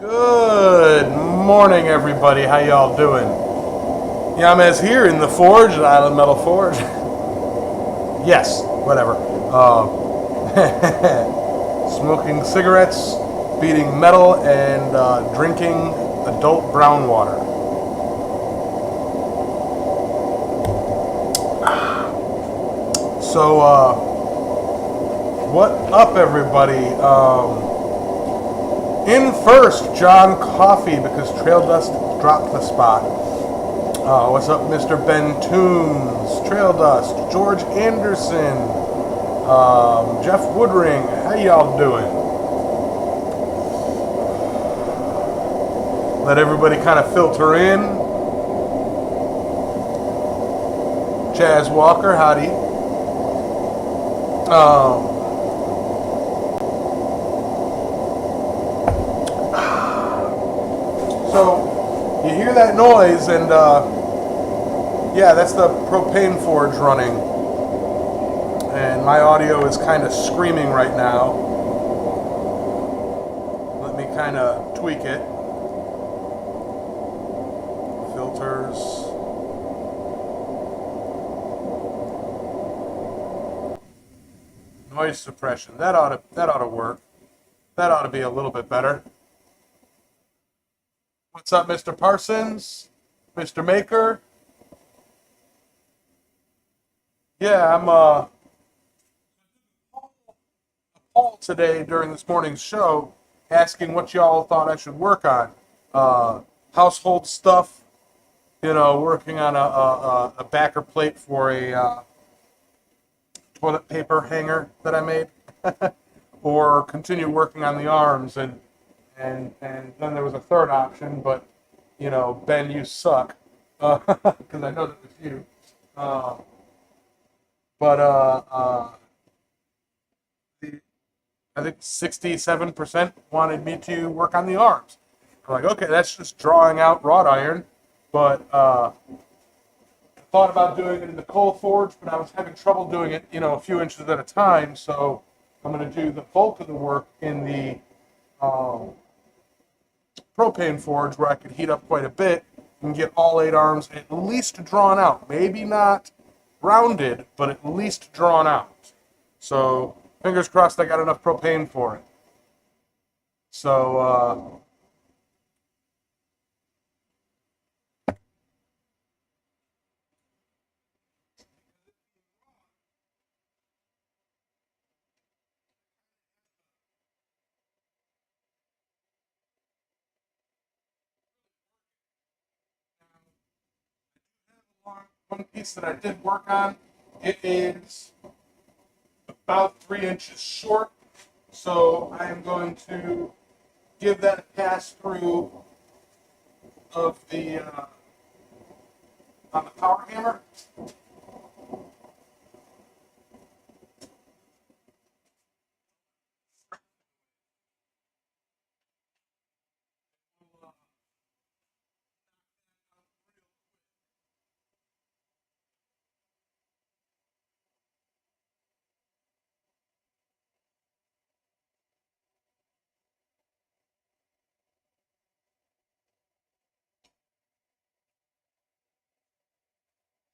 Good morning, everybody. How y'all doing? Yamez here in the Forge, the Island Metal Forge. Yes, whatever. Smoking cigarettes, beating metal, and drinking adult brown water. So, what up, everybody? In first, John Coffey, because Trail Dust dropped the spot. What's up, Mr. Ben Toombs, Trail Dust, George Anderson, Jeff Woodring. How y'all doing? Let everybody kind of filter in. Chaz Walker, howdy. So you hear that noise, and yeah, that's the propane forge running, and my audio is kind of screaming right now. Let me kind of tweak it. Filters. Noise suppression. That ought to work. That ought to be a little bit better. What's up, Mr. Parsons? Mr. Maker? Yeah, I'm a poll today during this morning's show asking what y'all thought I should work on. Household stuff, working on a backer plate for a toilet paper hanger that I made, or continue working on the arms, and then there was a third option, but Ben, you suck, because I know that was you. But I think 67% wanted me to work on the arms. I'm like, okay, that's just drawing out wrought iron, but I thought about doing it in the coal forge, but I was having trouble doing it, a few inches at a time. So I'm going to do the bulk of the work in the propane forge, where I could heat up quite a bit and get all 8 arms at least drawn out. Maybe not rounded, but at least drawn out. So fingers crossed I got enough propane for it. So one piece that I did work on, it is about 3 inches short, so I am going to give that a pass through of the on the power hammer.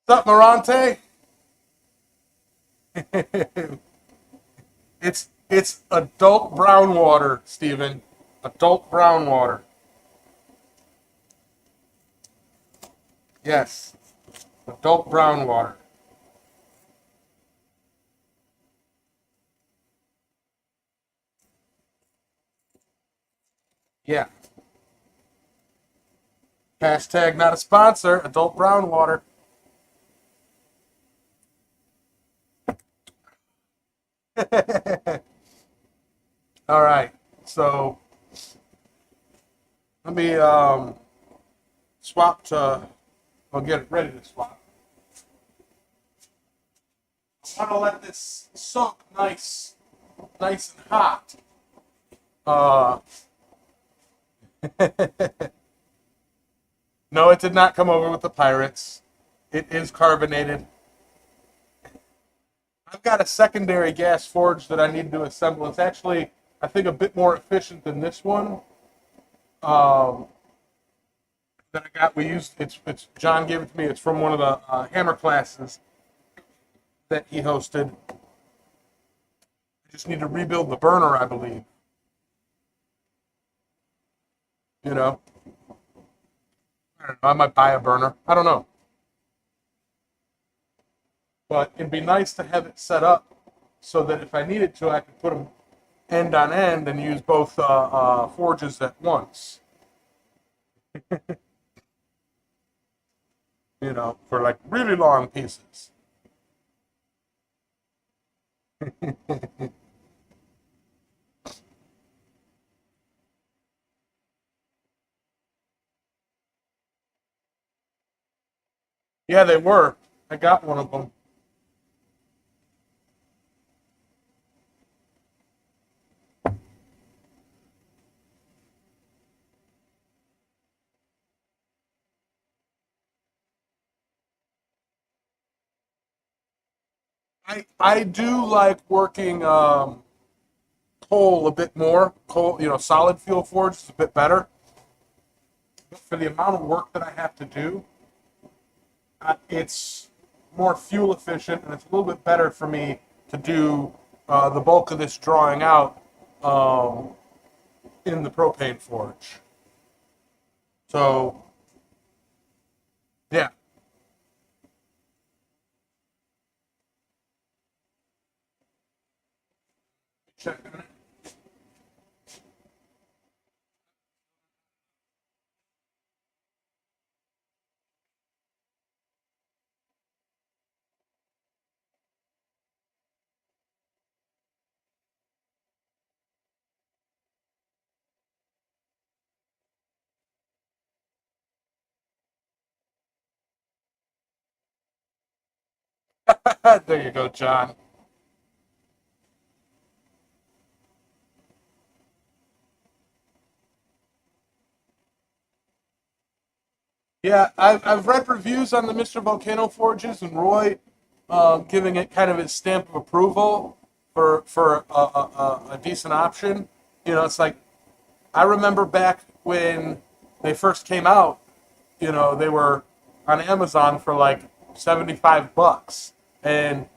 What's up, Morante? It's adult brown water, Stephen. Adult brown water. Yes, adult brown water. Yeah. Hashtag not a sponsor. Adult brown water. All right. So let me swap to. I'll get it ready to swap. I want to let this soak nice and hot. Uh, no, it did not come over with the Pirates. It is carbonated. I've got a secondary gas forge that I need to assemble. It's actually, I think, a bit more efficient than this one. um, that I got. We used it's John gave it to me. It's from one of the hammer classes that he hosted. I just need to rebuild the burner, I believe. You know, I don't know. I might buy a burner. I don't know, but it'd be nice to have it set up so that if I needed to, I could put them end on end and use both forges at once. You know, for like really long pieces. Yeah, they were. I got one of them. I do like working coal a bit more. Coal, you know, solid fuel forge is a bit better. But for the amount of work that I have to do, it's more fuel efficient and it's a little bit better for me to do the bulk of this drawing out um, in the propane forge. So yeah, check on it. There you go, John. Yeah, I've read reviews on the Mr. Volcano forges and Roy giving it kind of his stamp of approval for a decent option. You know, it's like I remember back when they first came out. You know, they were on Amazon for like $75, and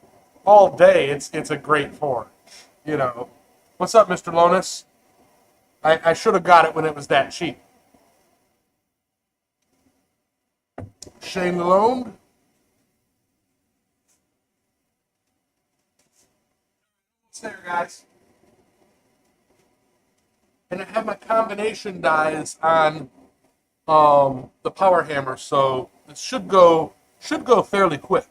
all day it's a great forge. You know, what's up, Mr. Lonis? I should have got it when it was that cheap. Shane Malone. It's there, guys. And I have my combination dies on the power hammer, so it should go fairly quick.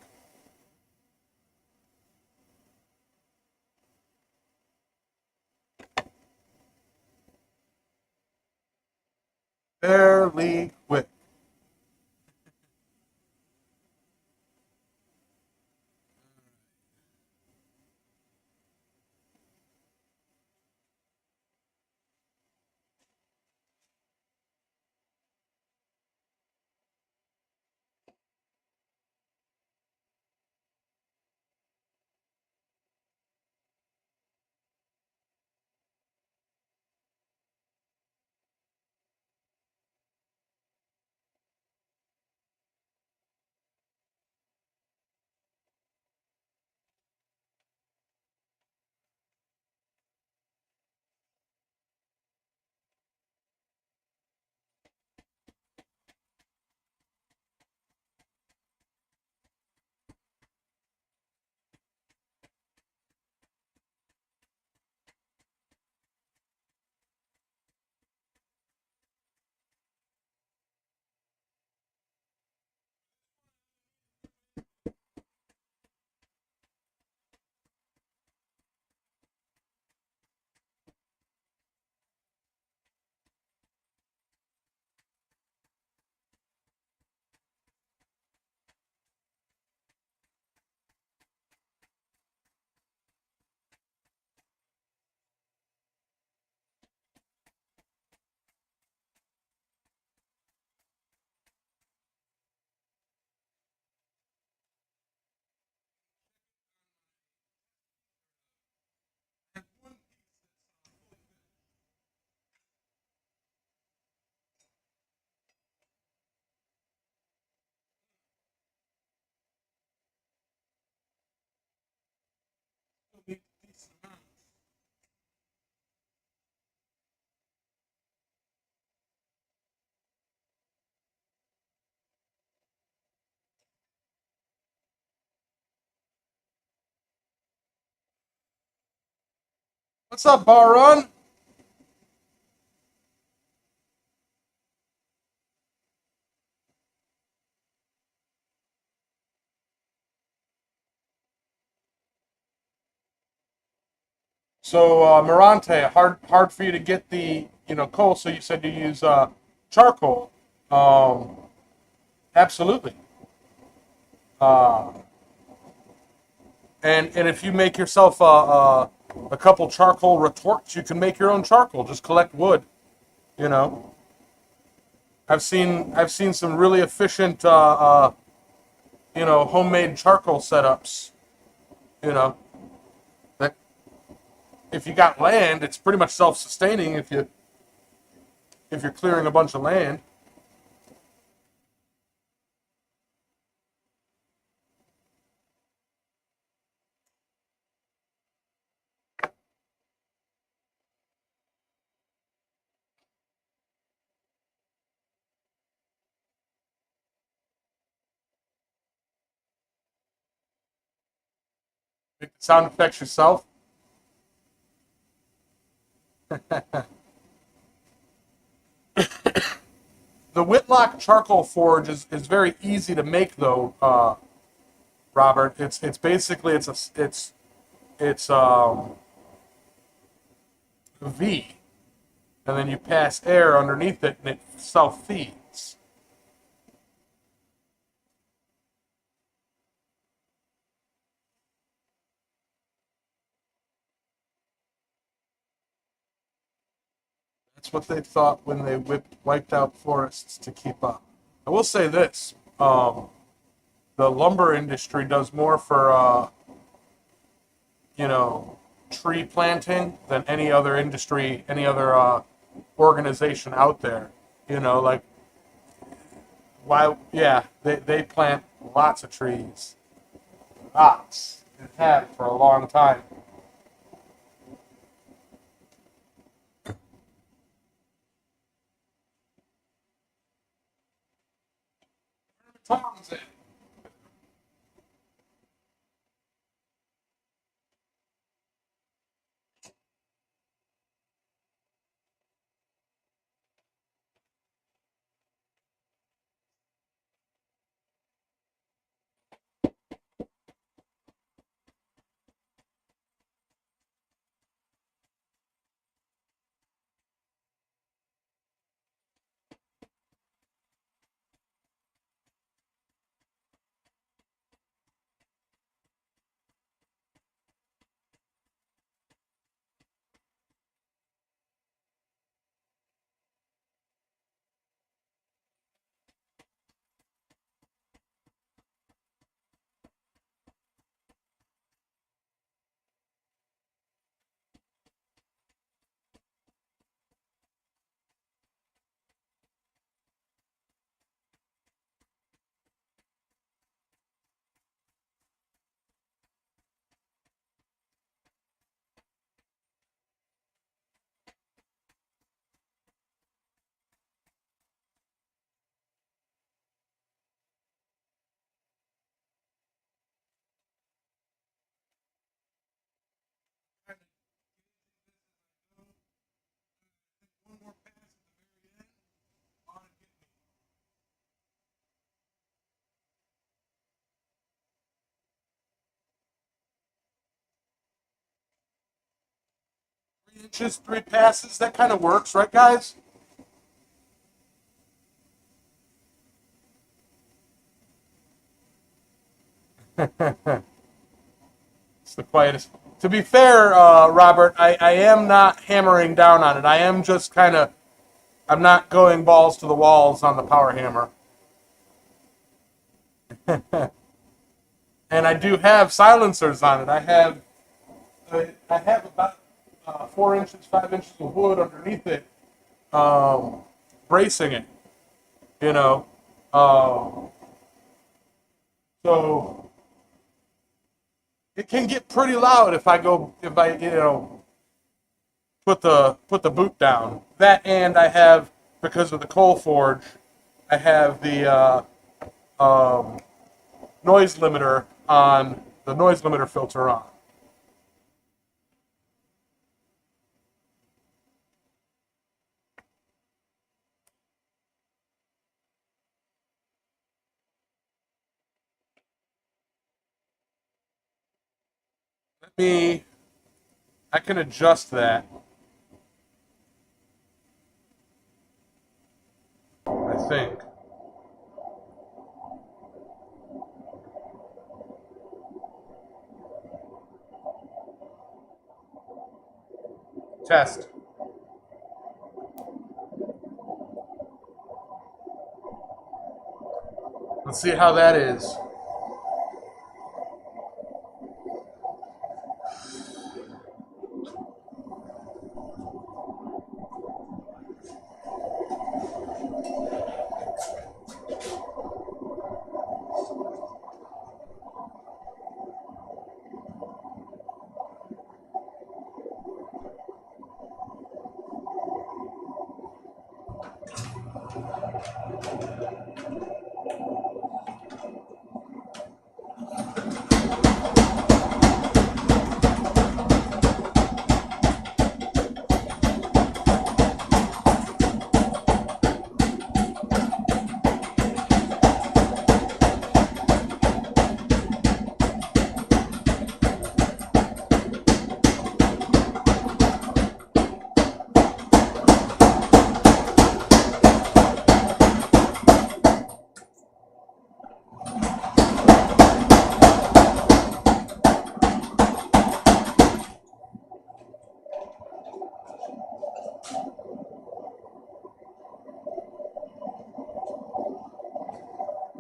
Fairly quick. What's up, Bar Run? So, Mirante, hard for you to get the coal. So you said you use charcoal. Um, Absolutely. Uh, and if you make yourself a couple charcoal retorts, you can make your own charcoal. Just collect wood. You know, I've seen some really efficient homemade charcoal setups. You know that if you got land, it's pretty much self-sustaining if you're clearing a bunch of land. Make the sound effects yourself. The Whitlock charcoal forge is very easy to make though, Robert. It's basically it's a V, and then you pass air underneath it, and it self feeds. That's what they thought when they wiped out forests to keep up. I will say this: the lumber industry does more for you know tree planting than any other industry, any other organization out there. Like why? Yeah, they plant lots of trees, lots, and have for a long time. Tom's in. 3 inches, 3 passes. That kind of works, right, guys? It's the quietest. To be fair, Robert, I am not hammering down on it. I am just kind of. I'm not going balls to the walls on the power hammer. And I do have silencers on it. I have about 4 inches, 5 inches of wood underneath it, um, bracing it. You know, um, so it can get pretty loud if I put the boot down. That, and I have, because of the coal forge, I have um, the noise limiter filter on. I can adjust that. I think. Test. Let's see how that is.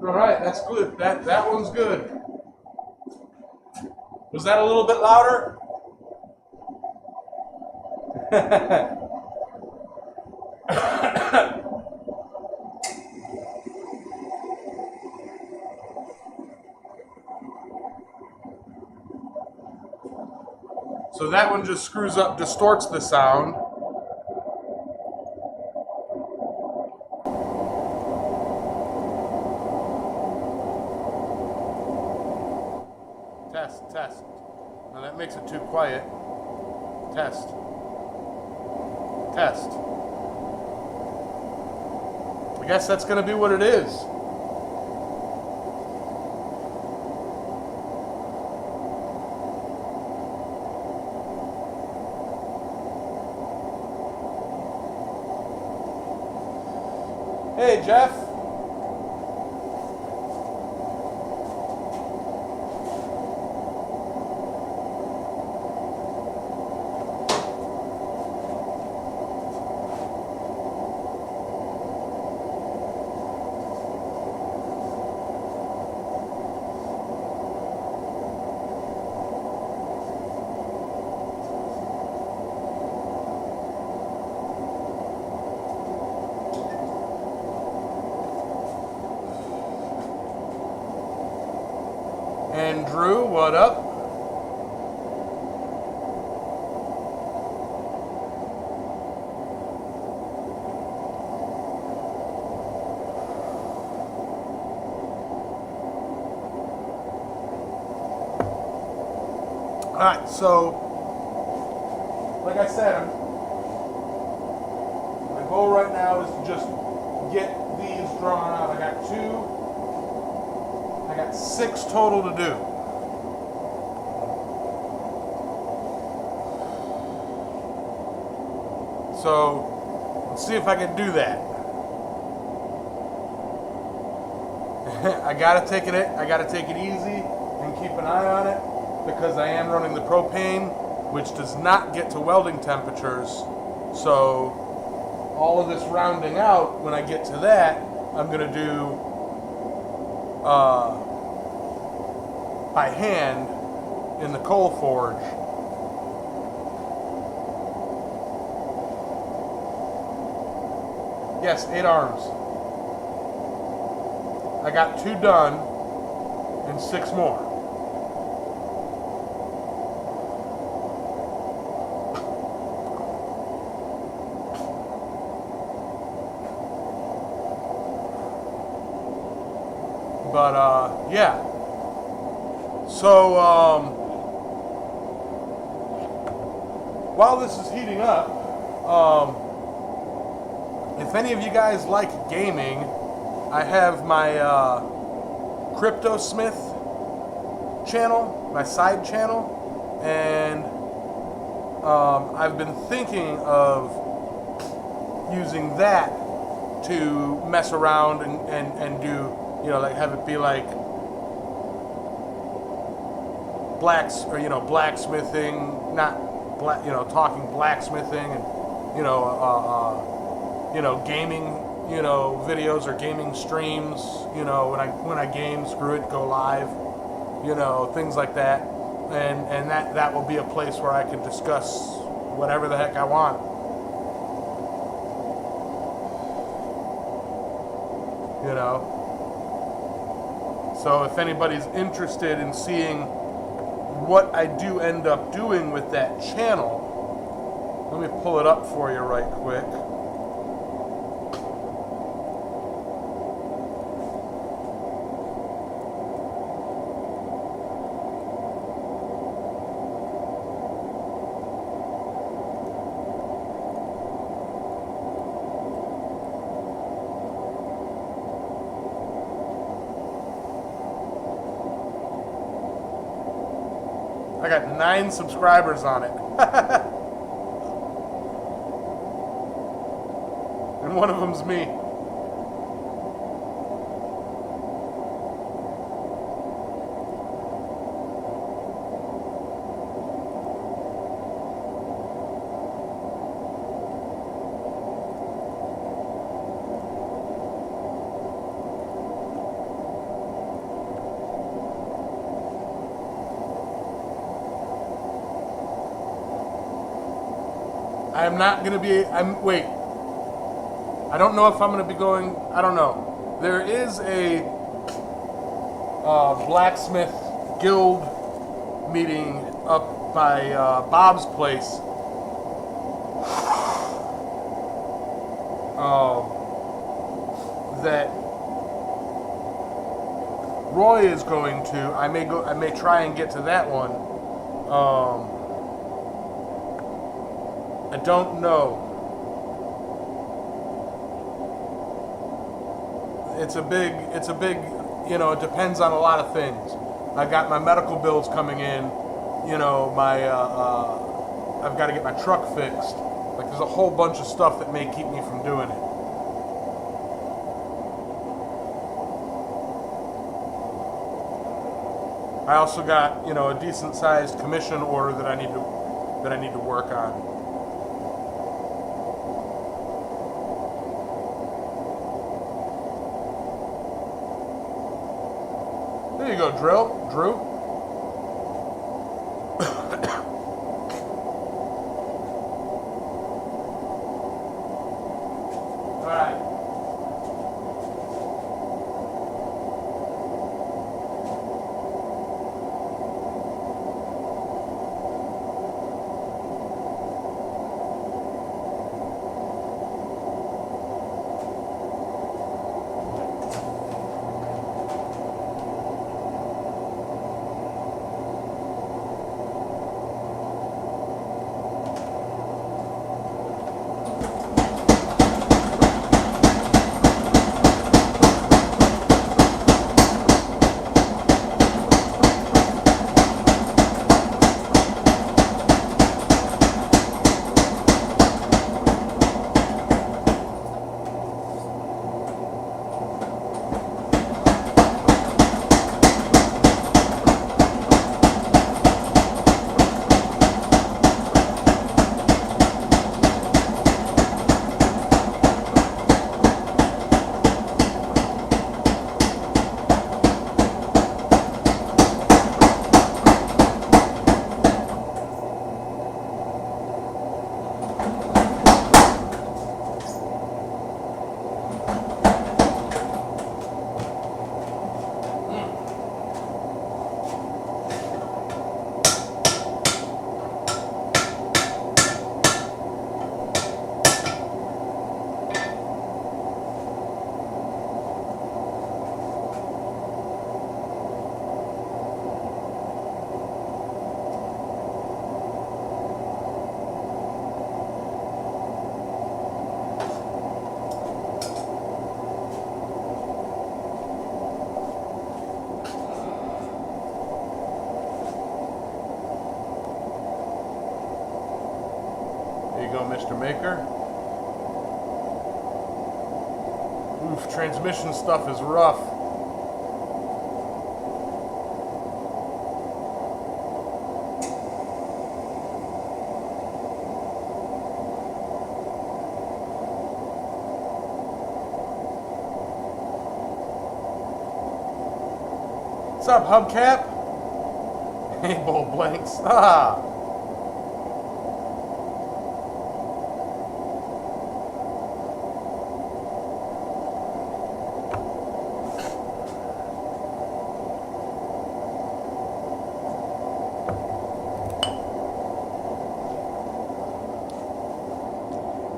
All right, that's good. That one's good. Was that a little bit louder? So that one just screws up, distorts the sound. Test. Now that makes it too quiet. Test. I guess that's going to be what it is. Hey, Jeff. Andrew, what up? Alright, so like I said, my goal right now is to just get these drawn out. I got 6 total to do. So let's see if I can do that. I gotta take it easy and keep an eye on it because I am running the propane, which does not get to welding temperatures. So all of this rounding out, when I get to that, I'm gonna do by hand in the coal forge. Yes, 8 arms. I got 2 done and 6 more. But yeah. So while this is heating up, if any of you guys like gaming, I have my Cryptosmith channel, my side channel. and I've been thinking of using that to mess around and do, like have it be like blacksmithing, not black, talking blacksmithing, and gaming, videos or gaming streams, when I game, screw it, go live, things like that, and that will be a place where I can discuss whatever the heck I want. So if anybody's interested in seeing what I do end up doing with that channel, let me pull it up for you right quick. I got 9 subscribers on it. And one of them's me. Wait. I don't know if I'm going to be going, I don't know. There is a blacksmith guild meeting up by Bob's place. That Roy is going to. I may try and get to that one. I don't know. It's a big, it depends on a lot of things. I got my medical bills coming in, I've got to get my truck fixed. Like, there's a whole bunch of stuff that may keep me from doing it. I also got, a decent sized commission order that I need to work on. There you go, Drew. All right. go, Mr. Maker. Oof, transmission stuff is rough. What's up, hubcap? Rainbow blanks. Ah.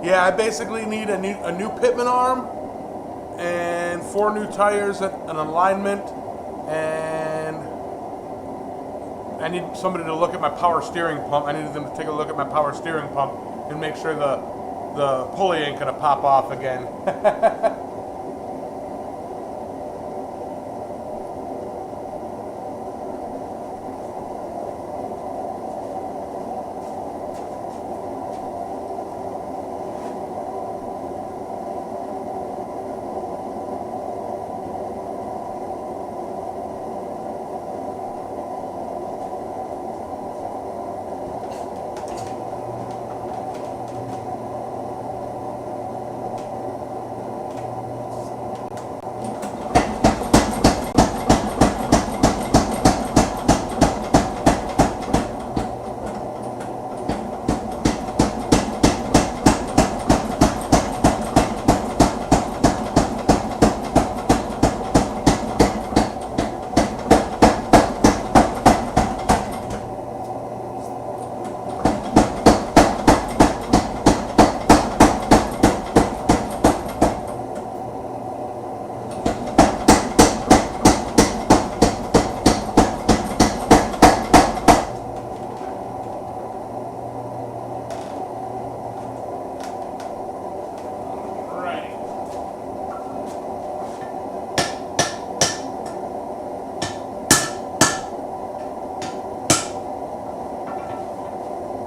Yeah, I basically need a new pitman arm and 4 new tires, an alignment, and I need somebody to look at my power steering pump. I needed them to take a look at my power steering pump and make sure the pulley ain't gonna pop off again.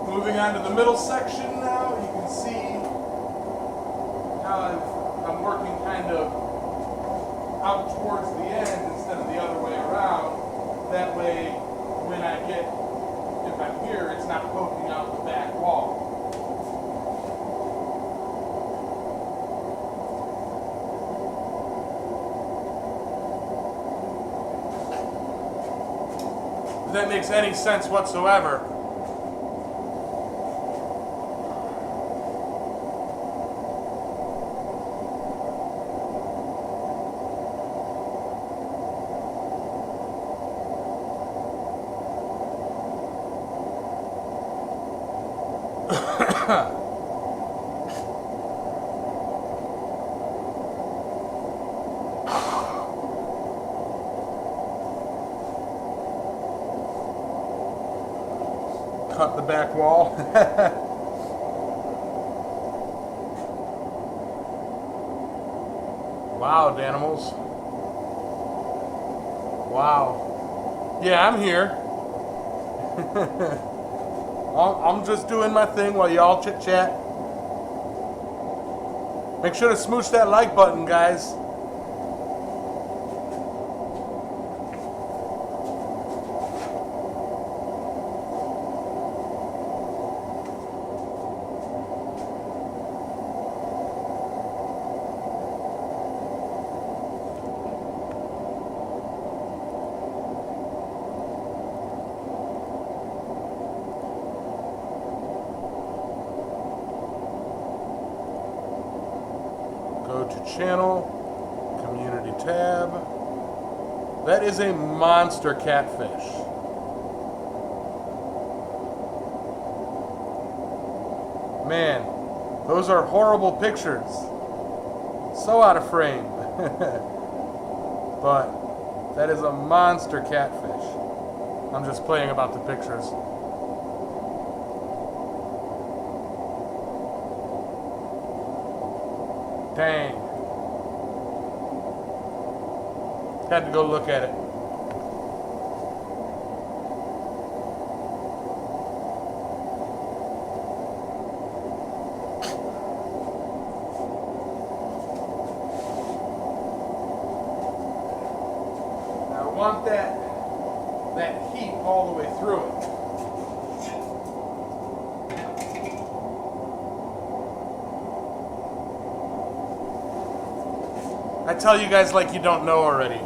Moving on to the middle section now, you can see how I'm working kind of out towards the end instead of the other way around. That way, when I get, if I'm here, it's not poking out the back wall. If that makes any sense whatsoever. Cut the back wall. Wow, Danimals. Wow. Yeah, I'm here. I'm just doing my thing while y'all chit chat. Make sure to smooch that like button, guys. Go to channel, community tab. That is a monster catfish. Man, those are horrible pictures. So out of frame. But that is a monster catfish. I'm just playing about the pictures. Dang. Had to go look at it. want that heat all the way through it. I tell you guys like you don't know already.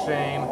Shane.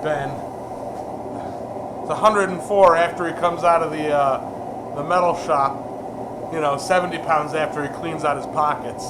Ben. It's 104 after he comes out of the metal shop. 70 pounds after he cleans out his pockets.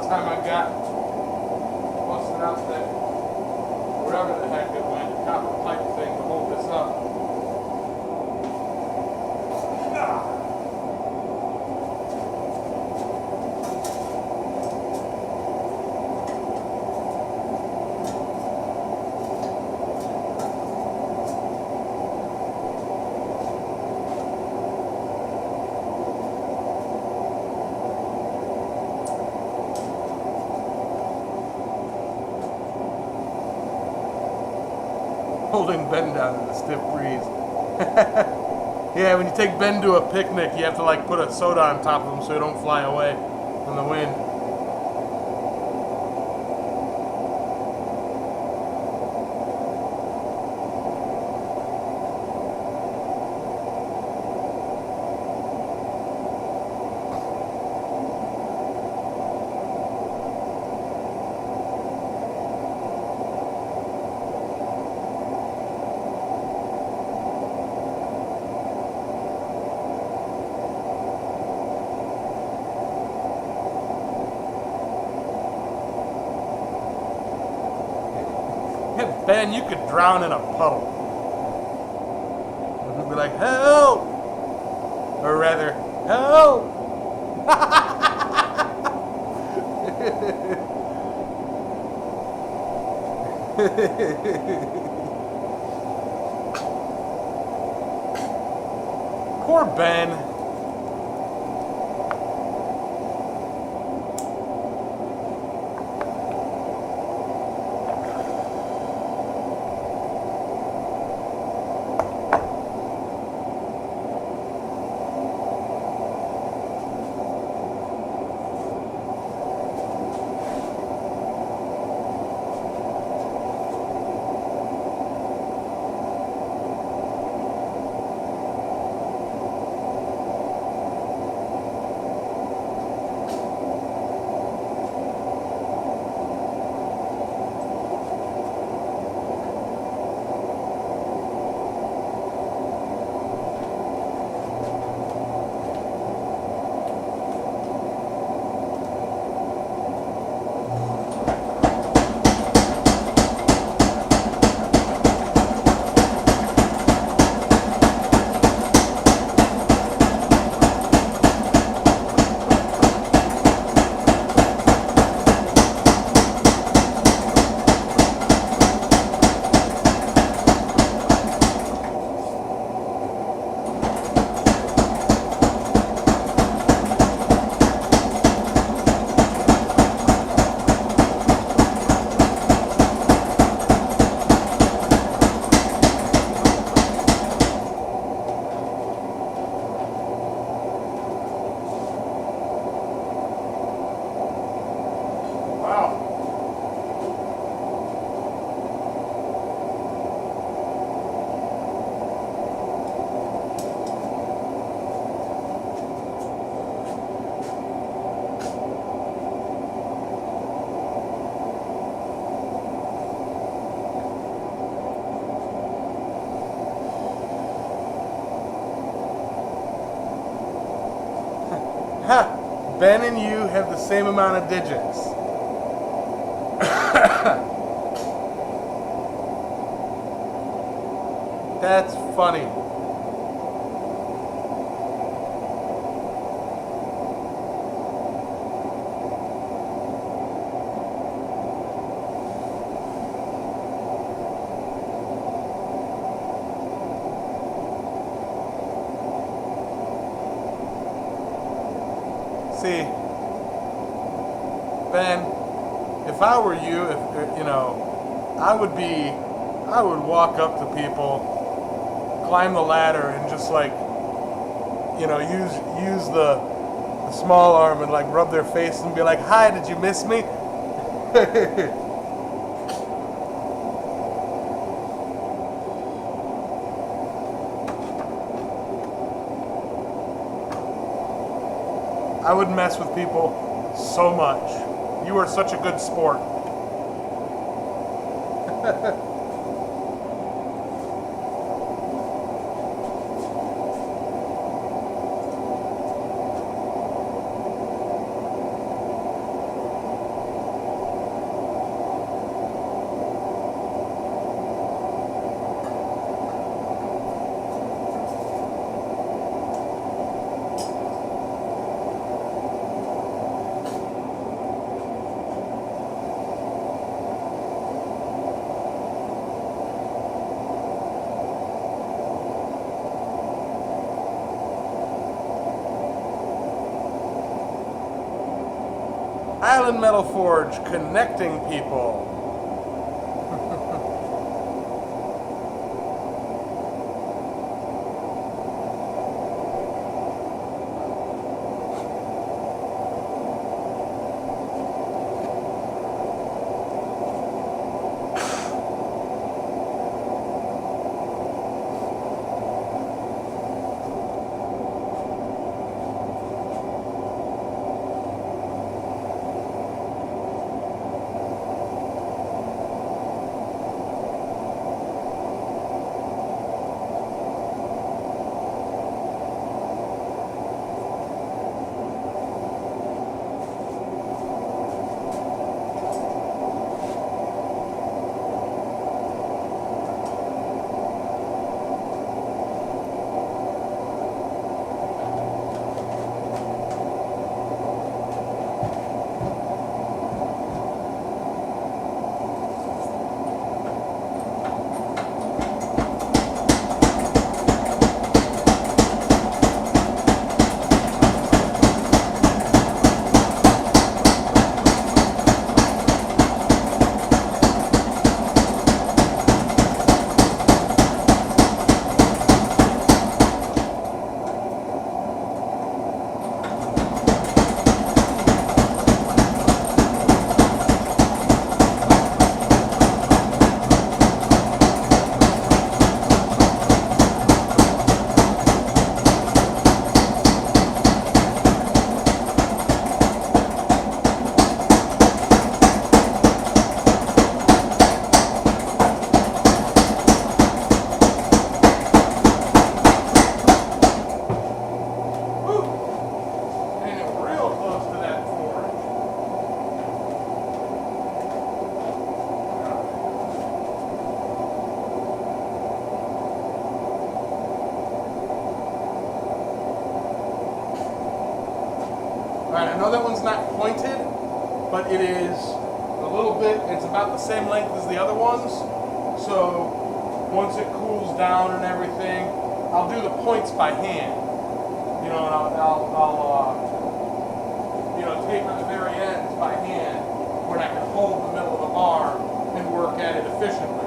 Time I got holding Ben down in the stiff breeze. Yeah, when you take Ben to a picnic, you have to like put a soda on top of him so he don't fly away from the wind. Ben, you could drown in a puddle. And he'd be like, help! Or rather, help! Poor Ben. Ha! Ben and you have the same amount of digits. That's funny. See, Ben, if I were you, if you know, I would walk up to people, climb the ladder, and just like, you know, use the small arm and like rub their face and be like, "Hi, did you miss me?" I would mess with people so much. You are such a good sport. Island Metal Forge, connecting people. Alright, I know that one's not pointed, but it is a little bit, it's about the same length as the other ones. So once it cools down and everything, I'll do the points by hand. You know, and I'll taper the very ends by hand when I can hold the middle of the bar and work at it efficiently.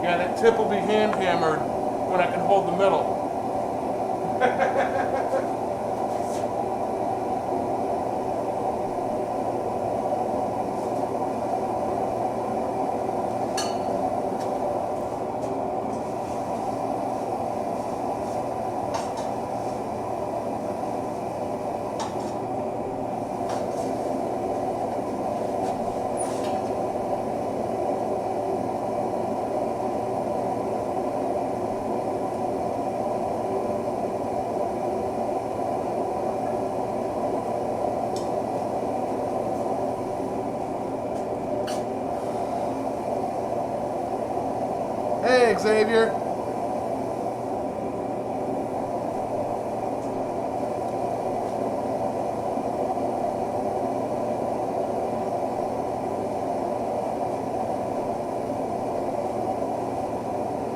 Yeah, that tip will be hand hammered when I can hold the middle. Hey, Xavier.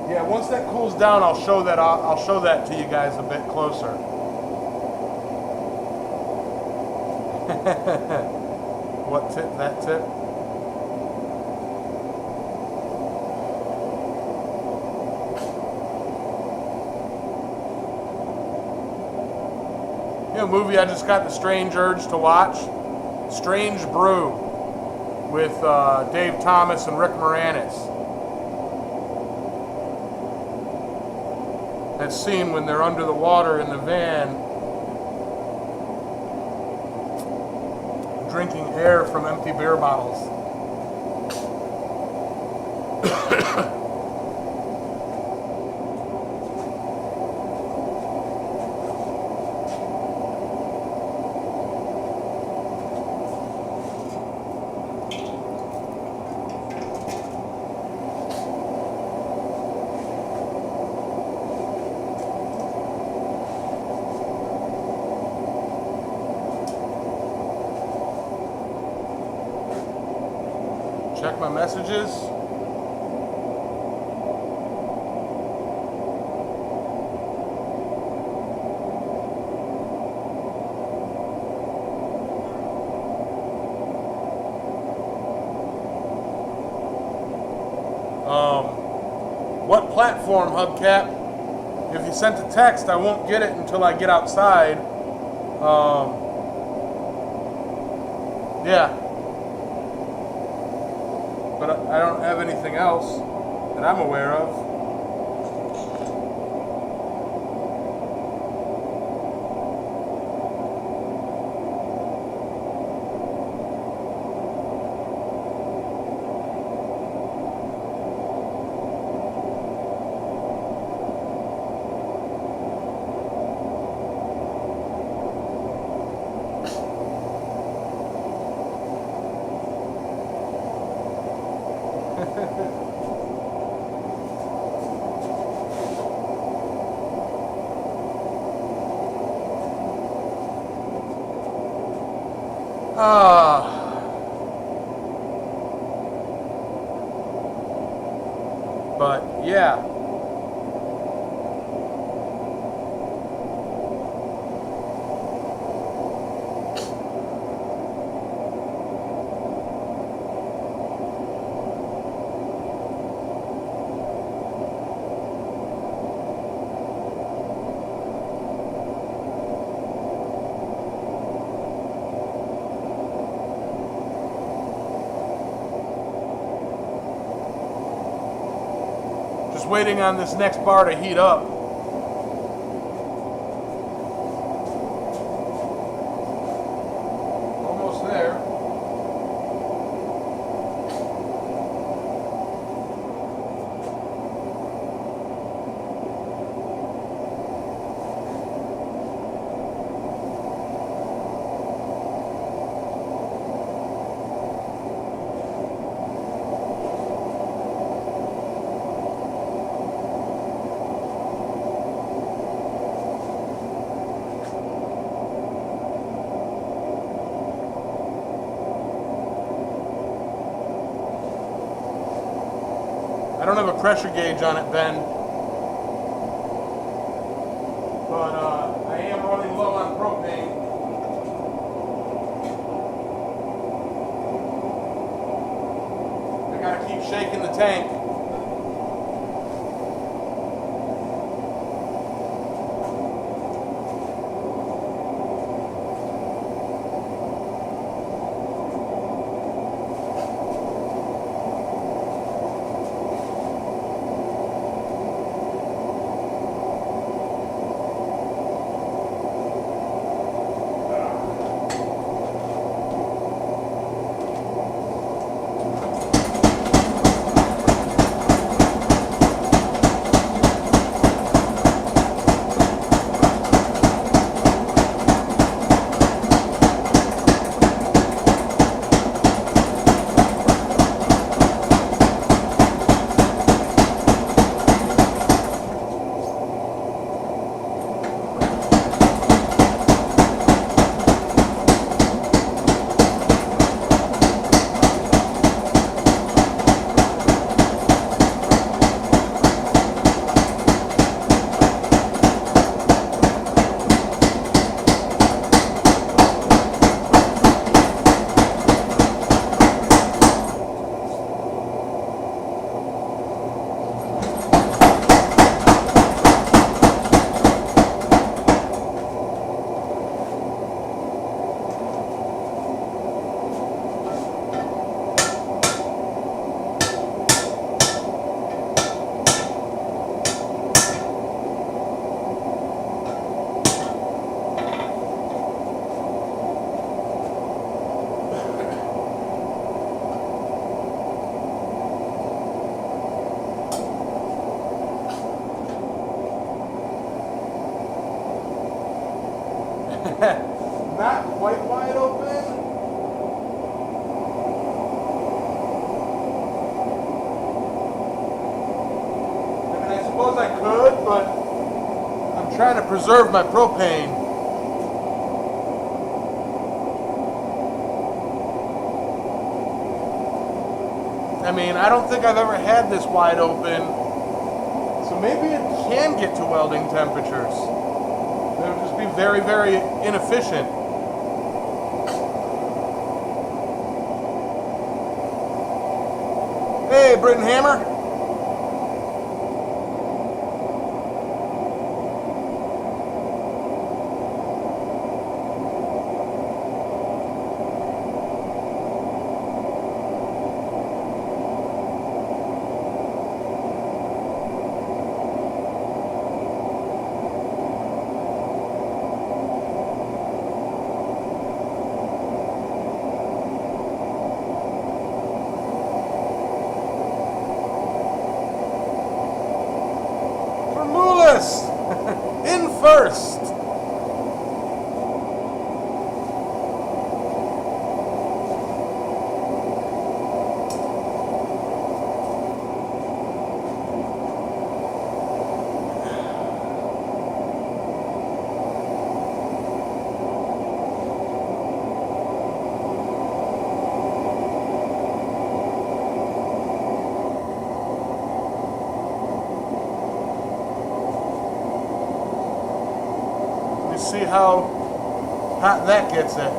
Yeah, once that cools down, I'll show that to you guys a bit closer. What tip? That tip? A movie I just got the strange urge to watch, Strange Brew, with Dave Thomas and Rick Moranis. That scene when they're under the water in the van, drinking air from empty beer bottles. Check my messages. What platform, Hubcap? If you sent a text, I won't get it until I get outside. Yeah. But I don't have anything else that I'm aware of. But yeah. Waiting on this next bar to heat up. Almost there. have a pressure gauge on it, Ben, but I am running low on propane. I gotta keep shaking the tank. Not quite wide open. I mean, I suppose I could, but I'm trying to preserve my propane. I mean, I don't think I've ever had this wide open, so maybe it can get to welding temperatures. It would just be very, very inefficient. Hey, Britton Hammer. In first. See how hot that gets it.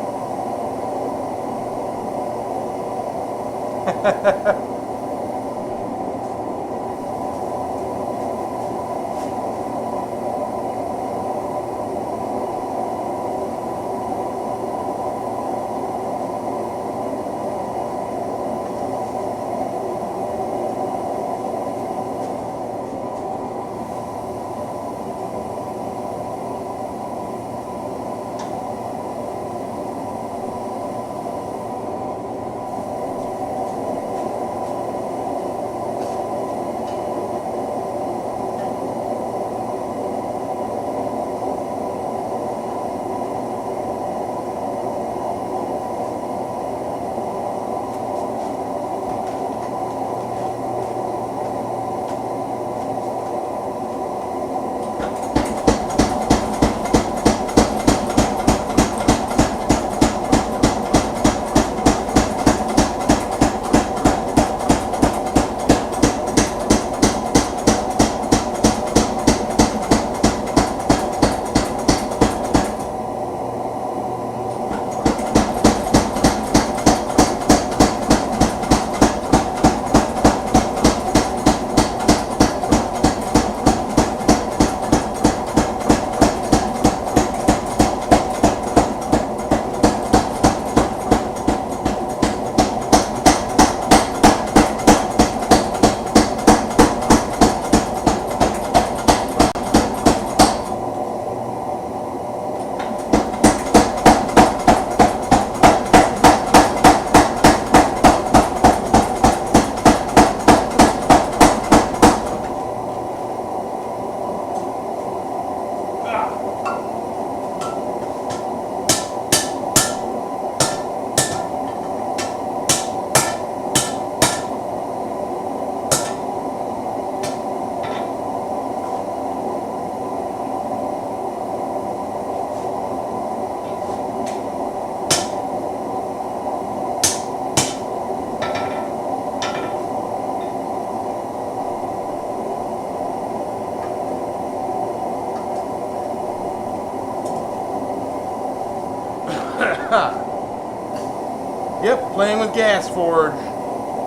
Yep, playing with Gas Forge.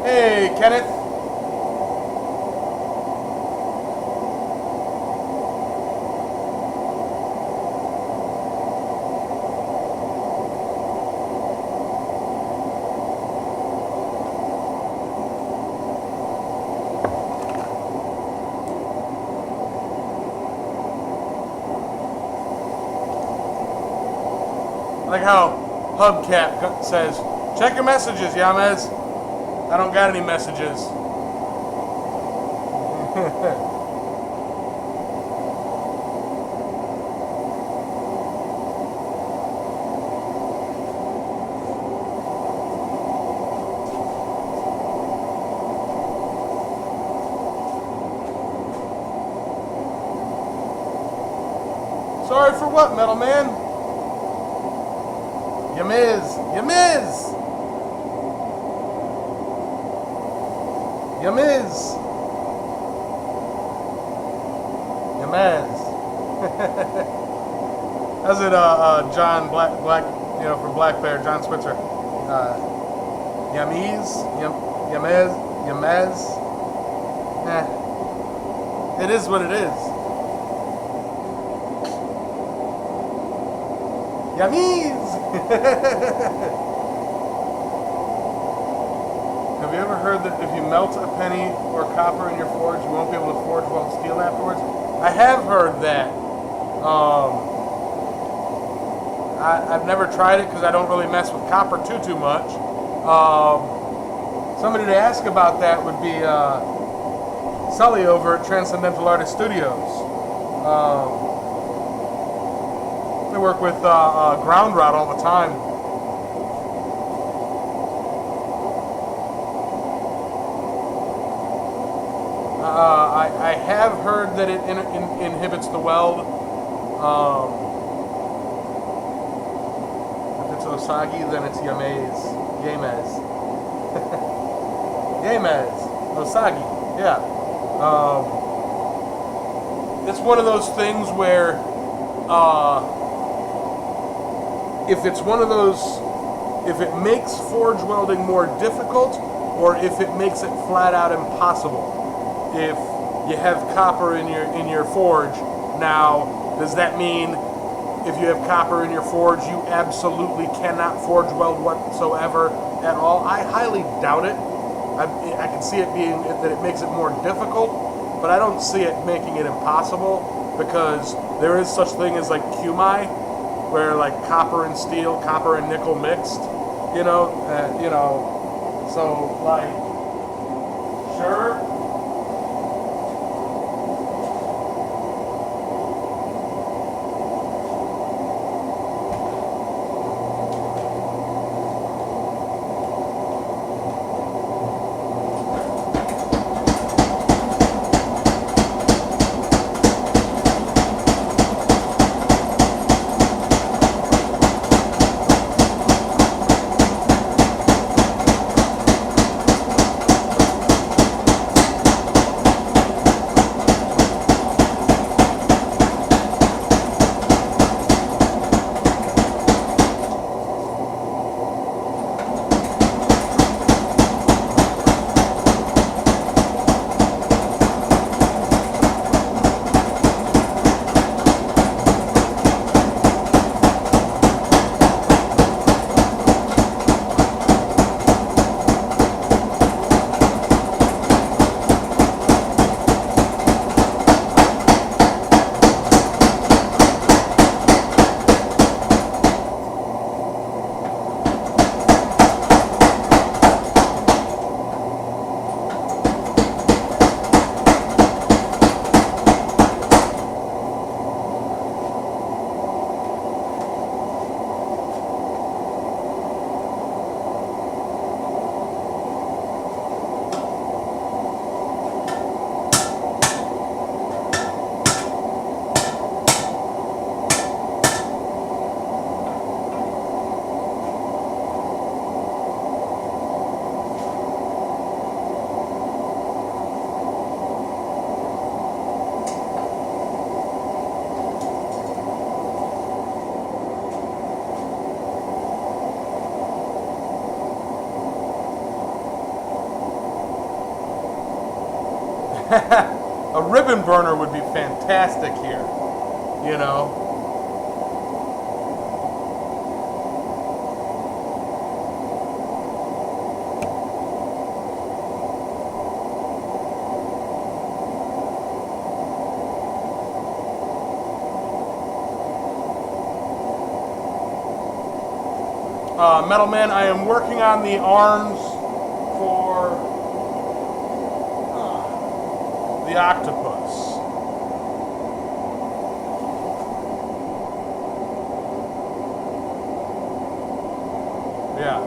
Hey, Kenneth. Like how Hubcap says, check your messages, Yamez. I don't got any messages. Sorry for what, Metal Man? Yamez! Yamez! Yamez! Yamez! How's it, John Black, from Black Bear, John Switzer? Yamez? Yamez? Yamez? It is what it is. Yamez! Have you ever heard that if you melt a penny or copper in your forge, you won't be able to forge weld steel afterwards? I have heard that. I've never tried it because I don't really mess with copper too much. Somebody to ask about that would be Sully over at Transcendental Artist Studios. They work with ground rod all the time. I have heard that it inhibits the weld. If it's Osagi, then it's Yamez. Yamez. Yamez. Osagi. Yeah. It's one of those things where if it makes forge welding more difficult, or if it makes it flat out impossible. If you have copper in your forge, now does that mean if you have copper in your forge, you absolutely cannot forge weld whatsoever at all? I highly doubt it. I can see it being that it makes it more difficult, but I don't see it making it impossible, because there is such thing as like QMI, where like copper and steel, copper and nickel mixed, so like, sure. A ribbon burner would be fantastic here, you know. Metal Man, I am working on the arms for the Octopus. Yeah.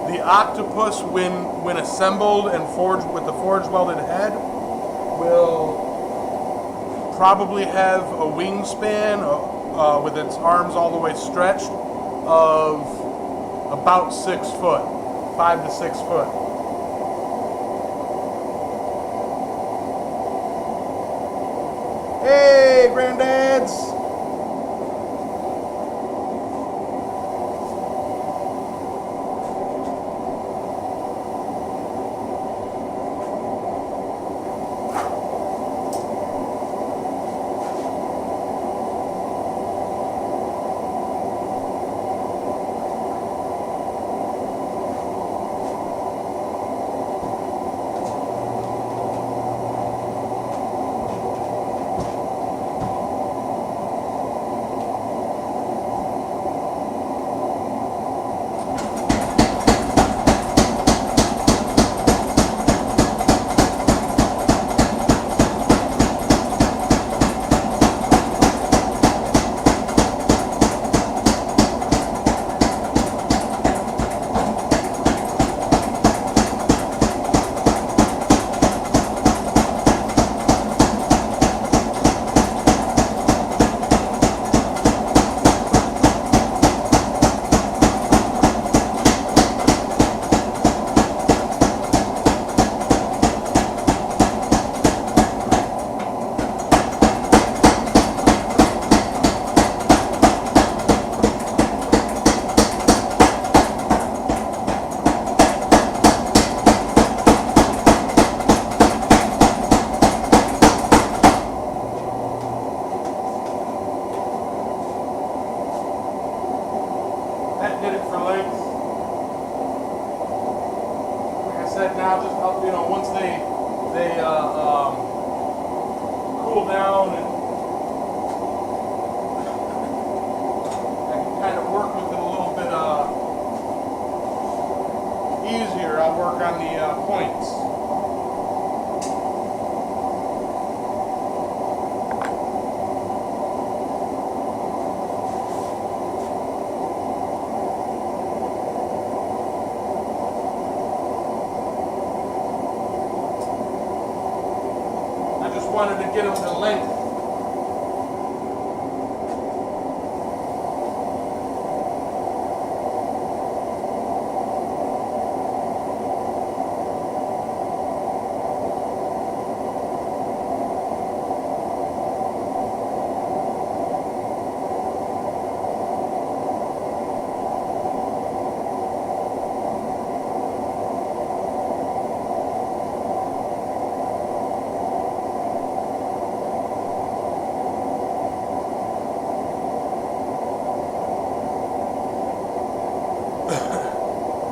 The Octopus, when assembled and forged with the forged welded head, will probably have a wingspan with its arms all the way stretched of about 6 foot, 5 to 6 foot. Hey, granddads! That did it for length. Like I said, now just once they cool down, and I can kind of work with it a little bit easier. I'll work on the points. Wanted to get them to length.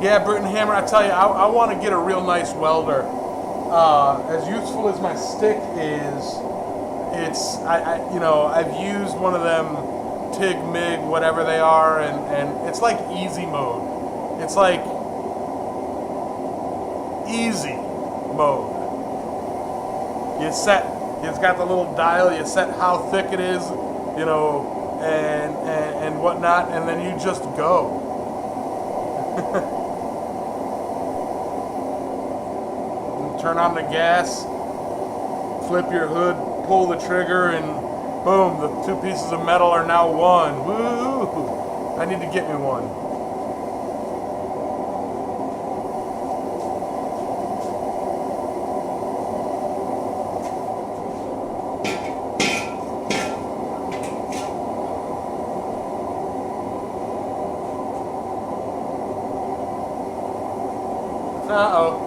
Yeah, Britton Hammer, I tell you, I want to get a real nice welder. As useful as my stick is, I've used one of them TIG, MIG, whatever they are, and it's like easy mode. It's like easy mode. It's got the little dial, you set how thick it is, and whatnot, and then you just go. Turn on the gas, flip your hood, pull the trigger, and boom, the two pieces of metal are now one. Woo! I need to get me one. Uh-oh.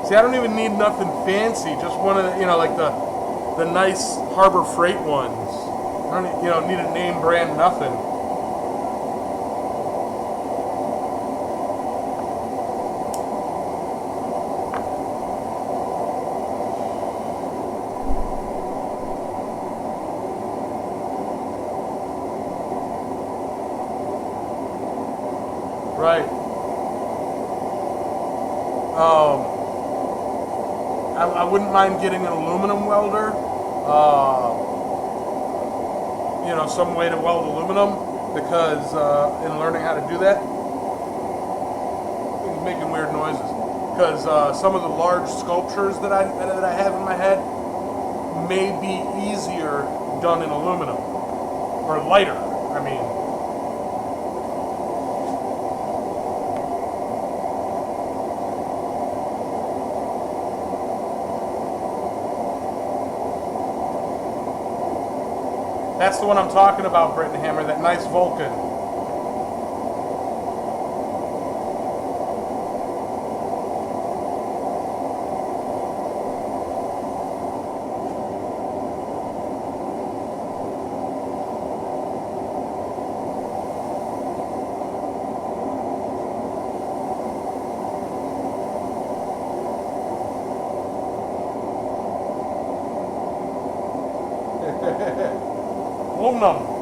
See, I don't even need nothing fancy. Just one of the, like the nice Harbor Freight ones. I don't, need a name brand, nothing. Right. I wouldn't mind getting an aluminum welder. Some way to weld aluminum, because in learning how to do that, it's making weird noises. Because some of the large sculptures that I have in my head may be easier done in aluminum, or lighter. I mean. That's the one I'm talking about, Britton Hammer, that nice Vulcan. Aluminum.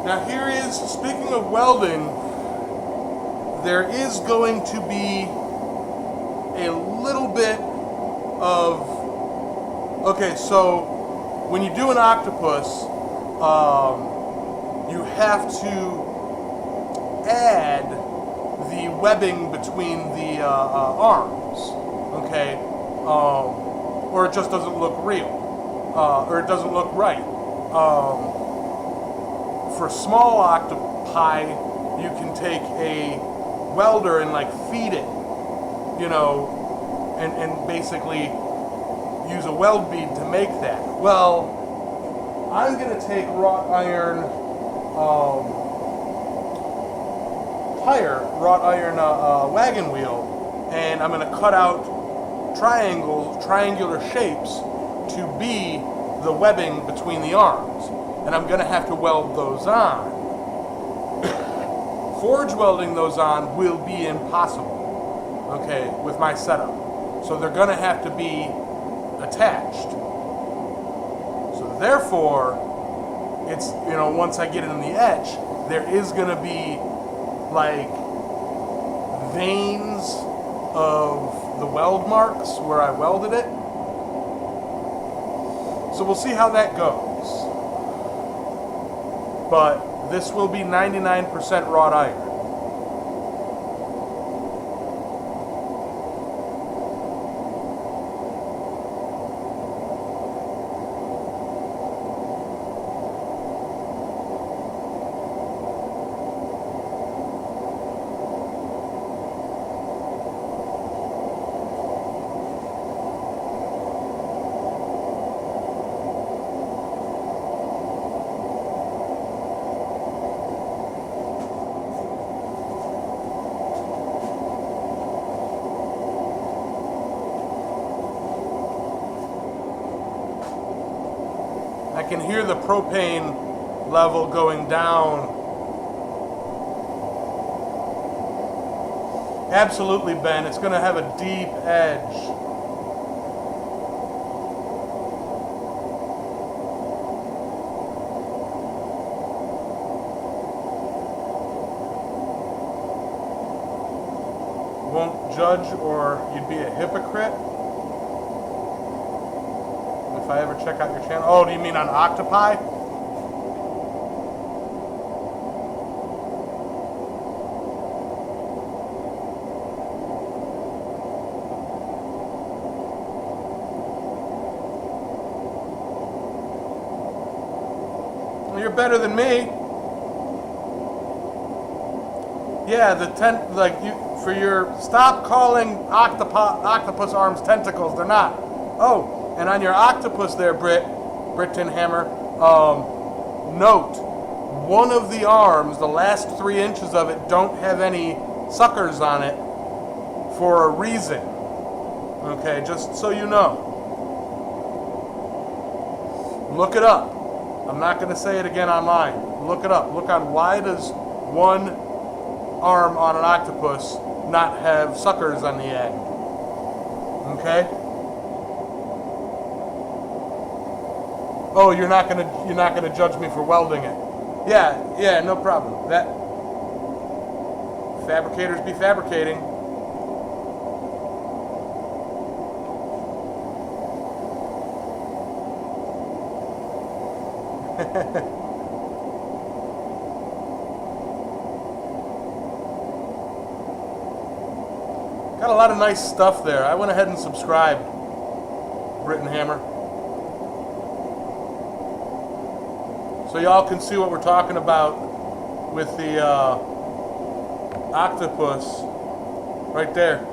Now here is, speaking of welding, there is going to be a little bit of, okay, so when you do an octopus, you have to add the webbing between the arms, okay, or it just doesn't look real, or it doesn't look right. For small octopi, you can take a welder and like feed it, and basically use a weld bead to make that. Well, I'm going to take wrought iron wagon wheel, and I'm going to cut out triangular shapes to be the webbing between the arms. And I'm going to have to weld those on. Forge welding those on will be impossible, okay, with my setup. So they're going to have to be attached. So therefore, it's, once I get it in the etch, there is going to be like veins of the weld marks where I welded it. So we'll see how that goes. But this will be 99% wrought iron. I can hear the propane level going down. Absolutely, Ben. It's going to have a deep edge. Won't judge or you'd be a hypocrite. If I ever check out your channel. Oh, do you mean on Octopi? Well, you're better than me. Yeah, the for your, stop calling octopus arms tentacles. They're not. Oh. And on your octopus there, Britton Hammer, note, one of the arms, the last 3 inches of it, don't have any suckers on it for a reason. Okay, just so you know. Look it up. I'm not going to say it again online. Look it up. Look on why does one arm on an octopus not have suckers on the end. Okay? Oh, you're not gonna judge me for welding it. Yeah, no problem. That fabricators be fabricating. Got a lot of nice stuff there. I went ahead and subscribed. Britton Hammer. So y'all can see what we're talking about with the octopus right there.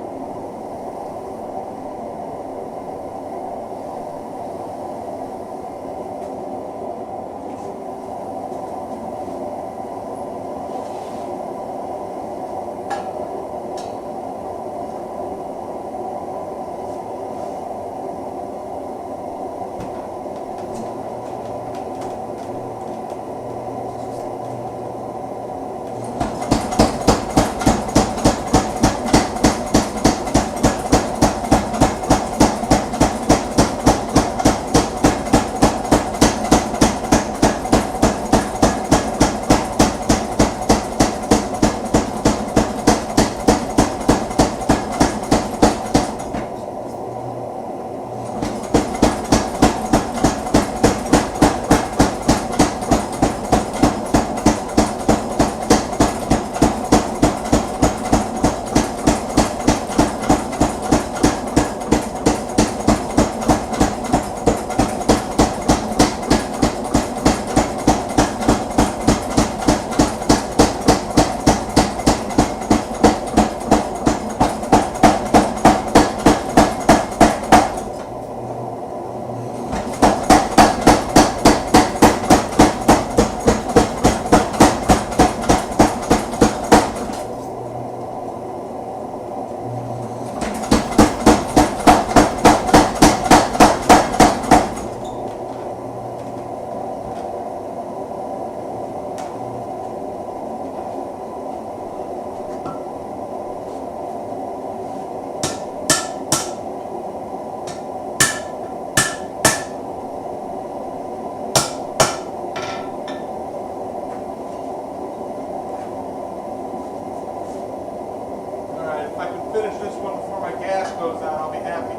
gas goes out, I'll be happy.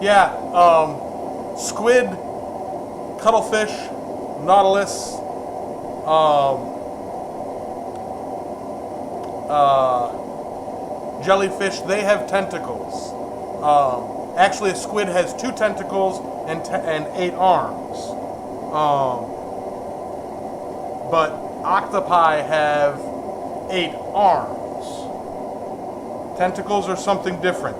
Yeah, squid, cuttlefish, nautilus, jellyfish, they have tentacles. Actually, a squid has 2 tentacles and 8 arms. But octopi have 8 arms. Tentacles are something different.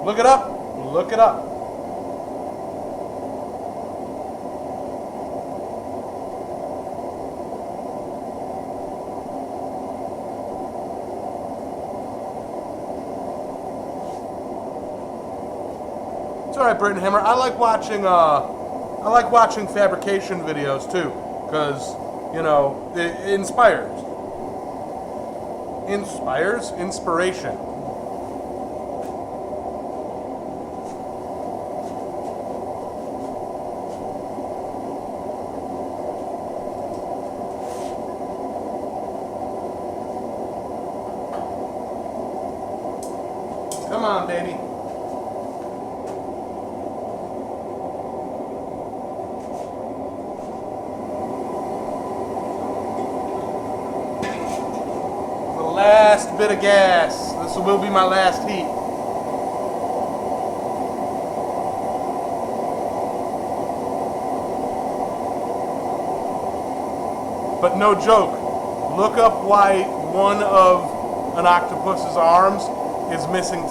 Look it up. Look it up. It's all right, Britton Hammer. I like watching fabrication videos too, because you know it inspires. Inspiration. Come on, baby. The last bit of gas. This will be my last heat. But no joke. Look up why one of an octopus's arms is missing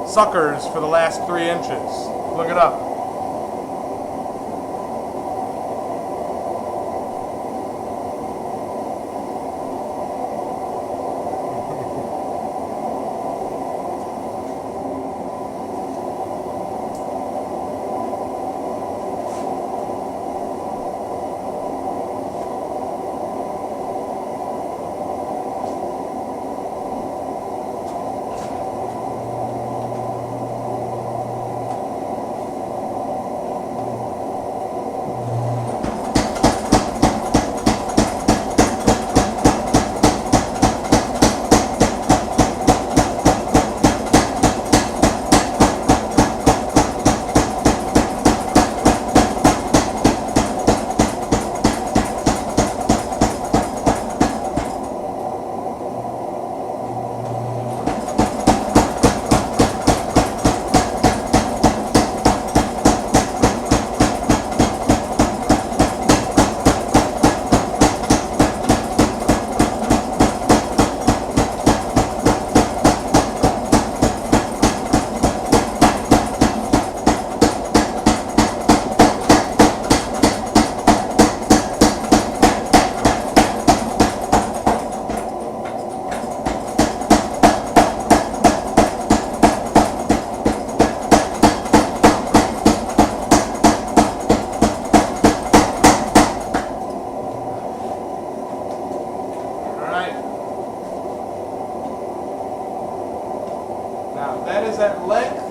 suckers for the last 3 inches. Look it up. That is at length.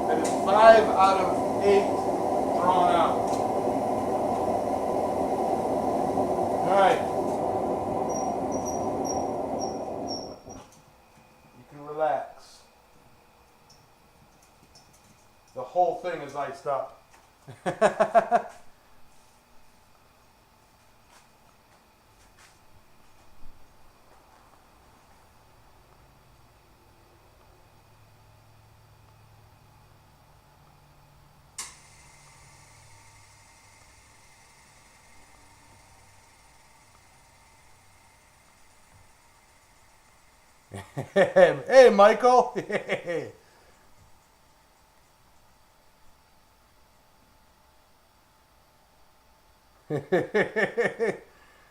That is 5 out of 8 drawn out. All right. Relax. The whole thing is iced up. Hey, Michael.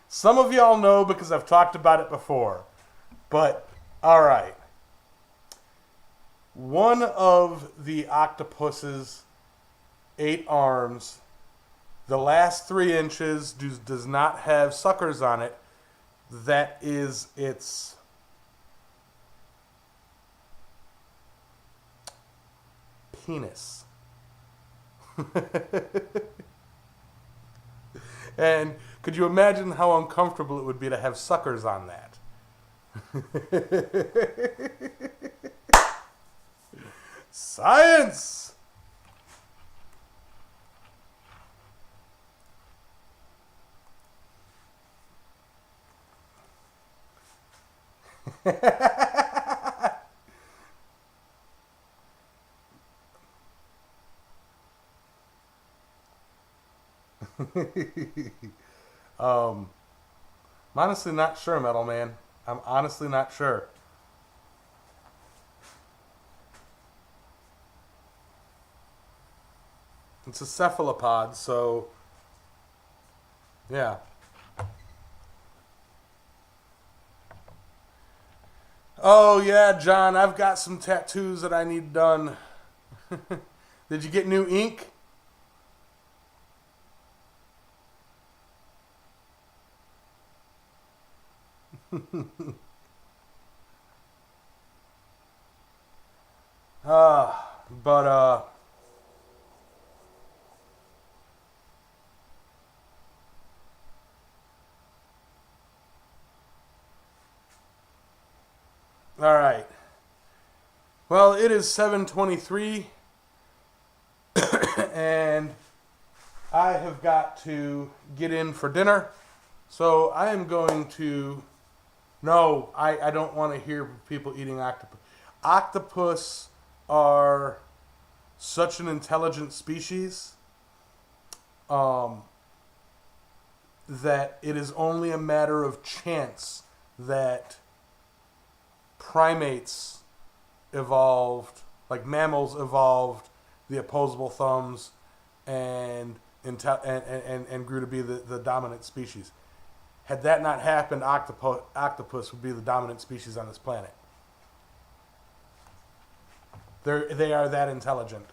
Some of y'all know because I've talked about it before. But, alright. One of the octopus's 8 arms, the last 3 inches does not have suckers on it. That is its penis. And could you imagine how uncomfortable it would be to have suckers on that? Science! I'm honestly not sure, Metal Man. I'm honestly not sure. It's a cephalopod, so yeah. Oh yeah, John, I've got some tattoos that I need done. Did you get new ink? But all right. Well, it is 7:23 and I have got to get in for dinner. So I am going to no, I don't want to hear people eating octopus. Octopus are such an intelligent species that it is only a matter of chance that primates evolved, like mammals evolved the opposable thumbs and grew to be the dominant species. Had that not happened, octopus would be the dominant species on this planet. They are that intelligent.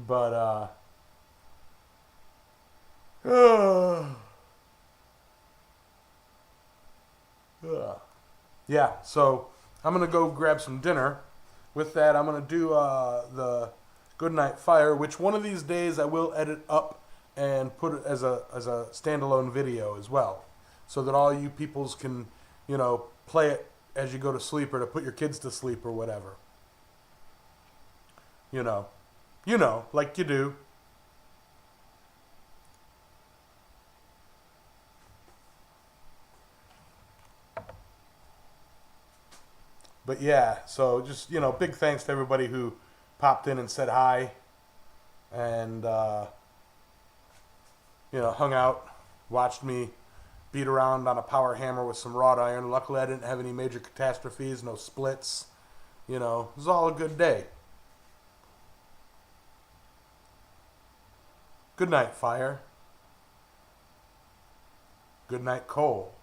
But yeah, so I'm going to go grab some dinner. With that, I'm going to do the Goodnight Fire, which one of these days I will edit up and put it as a standalone video as well, so that all you peoples can, play it as you go to sleep or to put your kids to sleep or whatever. Like you do. But yeah, so just, big thanks to everybody who popped in and said hi and, hung out, watched me beat around on a power hammer with some wrought iron. Luckily, I didn't have any major catastrophes, no splits. It was all a good day. Good night, fire. Good night, coal.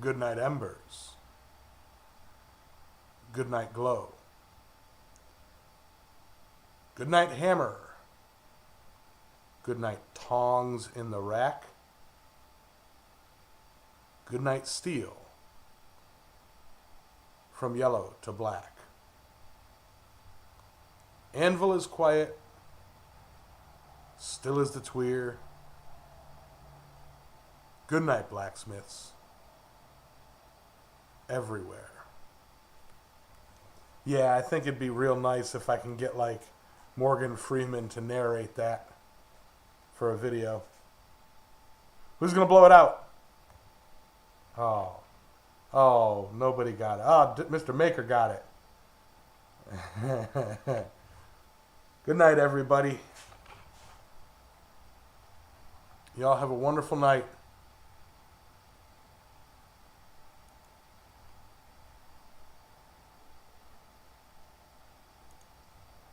Good night, embers. Good night, glow. Good night, hammer. Good night, tongs in the rack. Good night, steel. From yellow to black. Anvil is quiet. Still as the tweer. Good night, blacksmiths. Everywhere. Yeah, I think it'd be real nice if I can get, Morgan Freeman to narrate that for a video. Who's going to blow it out? Oh, nobody got it. Oh, Mr. Maker got it. Good night, everybody. Y'all have a wonderful night.